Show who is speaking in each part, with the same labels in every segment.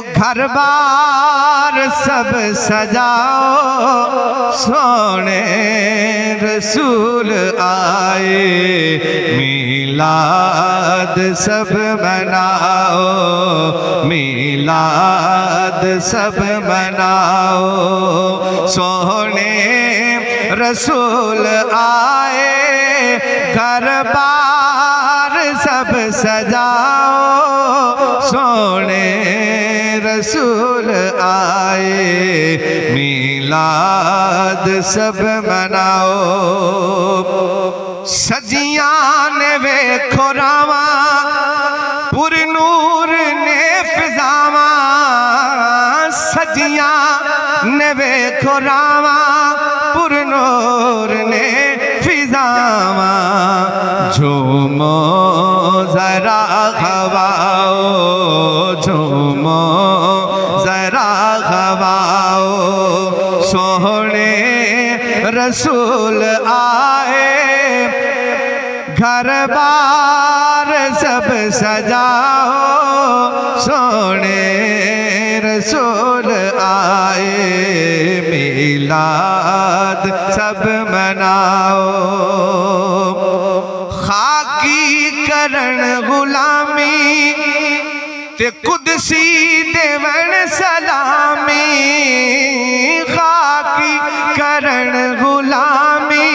Speaker 1: घर बार सब सजाओ, सोने रसूल आए, मीलाद सब मनाओ, मीलाद सब मनाओ। सोने रसूल आए, घर बार सब सजाओ, सोने रसूल आए, मीलाद सब मनाओ। सजियां ने वेखो रावा, पुर नूर ने फिजावा, सजियां ने वेखो रावा, पुर नूर ने फिजावा। झूमो जरा हवाओ, झूमो जरा हवाओ, सोहने रसूल आए, घर बार सब सजाओ, सोने रसूल आए, मीलाद सब मनाओ। खाकी करण गुलामी ते कुदसी देवन सलामी, खाकी करण गुलामी,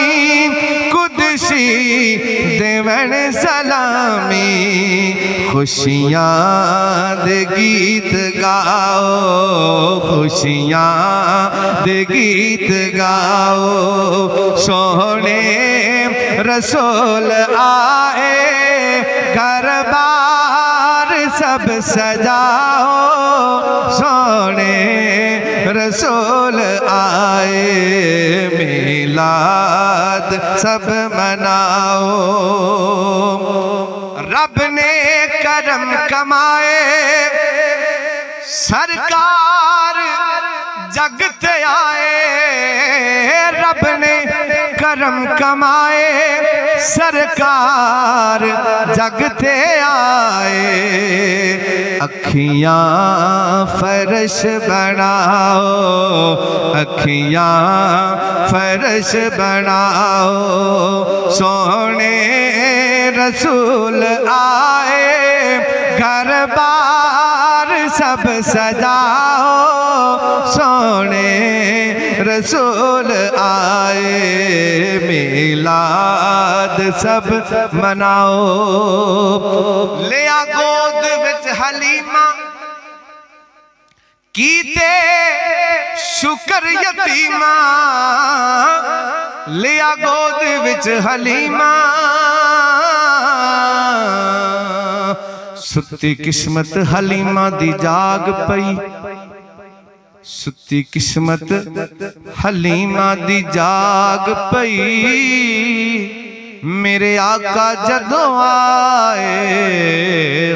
Speaker 1: कुदसी देवन सलामी। खुशियां दे गीत गाओ, खुशियां दे गीत गाओ, सोहने रसूल आए, घर बार सब सजाओ, सोने रसूल आए, मीलाद सब मनाओ। रब ने करम कमाए, सरकार जग ते आए, रब ने करम कमाए, सरकार जग ते आए। अखियां फर्श बनाओ, अखियां फर्श बनाओ, सोने रसूल आए, घर बार सब सजाओ, सोने रसूल आए, मीलाद सब मनाओ। लिया गोद विच हलीमा, कीते शुक्र यतीमा, लिया गोद विच हलीमा, सुती किस्मत हलीमा दी जाग पई, सुती किस्मत हलीमा दी जाग पई। मेरे आका जदों आए,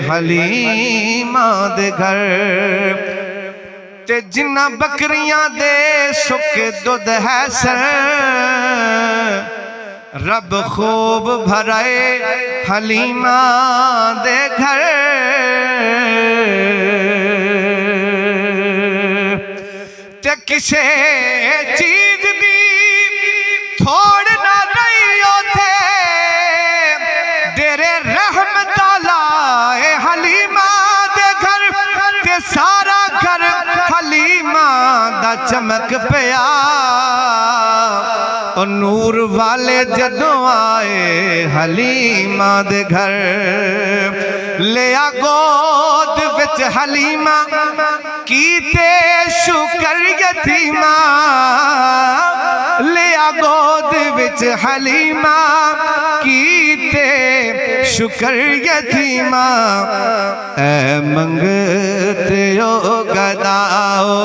Speaker 1: हलीमा दे घर, ते जिन्ना बकरियां दे सुके दुध है सर, रब खूब भराए हलीमा दे घर। ते किसे चीज दी थोड़ ना रही ओथे, डेरे रहमत लाए हलीमा दे घर, ते सारा घर हलीमा दा चमक पिया। और नूर वाले जदों आए, हलीमा दे घर, लिया गोद विच हलीमा, कीते शुक्र यतीमा, लिया गोद विच हलीमा, कीते शुक्र यतीमा। ऐ मंगते ओ गदाओ,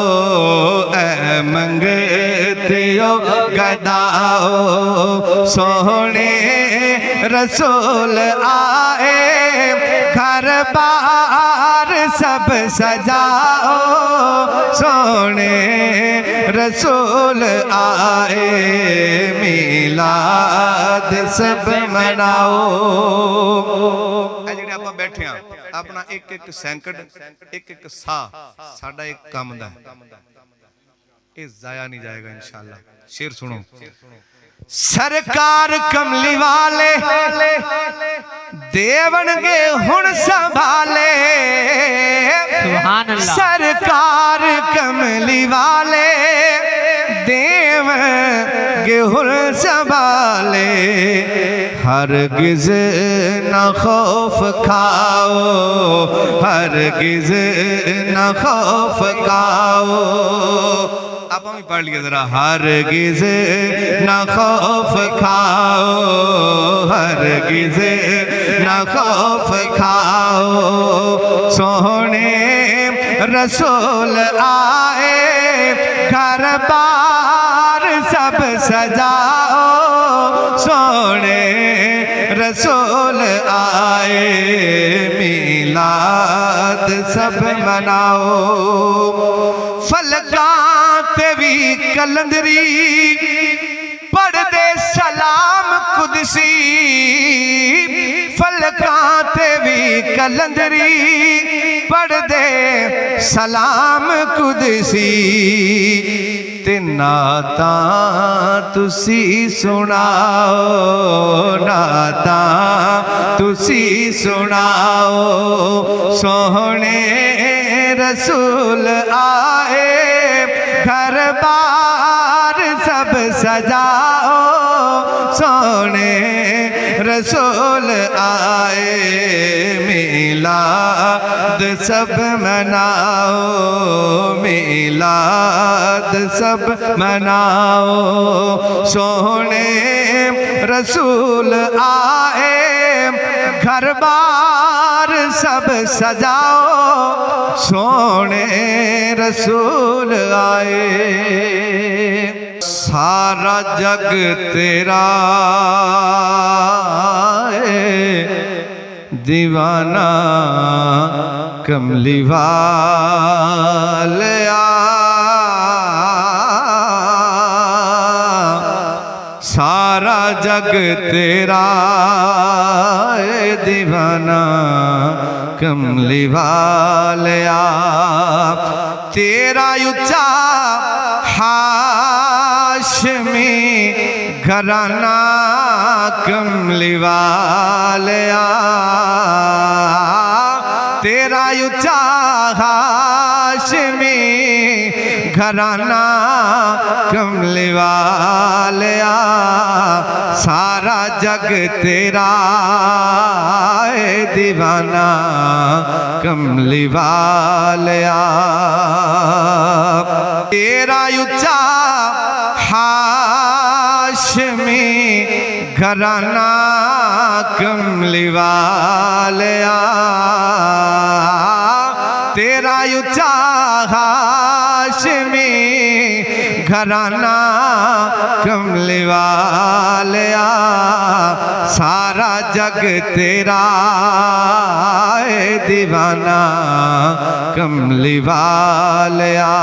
Speaker 1: ऐ मंगते ओ गदाओ, सोहने रसूल आए, घर बार सब सजाओ, सोने रसूल आए, मीलाद सब मनाओ। जिहड़े आपां बैठे हां अपना एक एक सैकड़ एक एक सा साडा एक काम दा ये जाया नहीं जाएगा इंशाअल्लाह। शेर सुनो। सरकार कमली वाले देवनगे हुण संभाले, सरकार कमली वाले देवनगे हुण संभाले, हरगिज़ न खौफ खाओ, हरगिज़ न खौफ खाओ। आप भी पढ़ लिया जरा। हरगिज़ न खौफ खाओ, हरगिज़ न खौफ खाओ, सोहने रसूल आए घर बार सब सजाओ, सोने रसूल आए मिलाद सब मनाओ। फलकात भी कलंदरी पढ़ दे सलाम कुदसी, फलकात भी कलंदरी पढ़ दे सलाम कुदसी, ते नाता तुसी सुनाओ, नाता तुसी सुनाओ, सोहने रसूल आए घर बार सब सजाओ, सोने रसूल आए मिलाद सब मनाओ, मिलाद सब मनाओ, सोने रसूल आए घर बार सब सजाओ, सोने रसूल आए। सारा जग तेरा दीवाना कमली वालिया, सारा जग तेरा दीवाना कमली वालिया, तेरा उच्चा हाशमी घराना कमली वालिया, तेरा उच्चा हाशमी घराना कमली वालिया, सारा जग तेरा दीवाना कमली वालिया, तेरा उच्चा हाशमी घराना कमली वालिया, तेरा उच्चा हाशमी घराना कमली वालिया, सारा जग तेरा दीवाना कमली वालिया।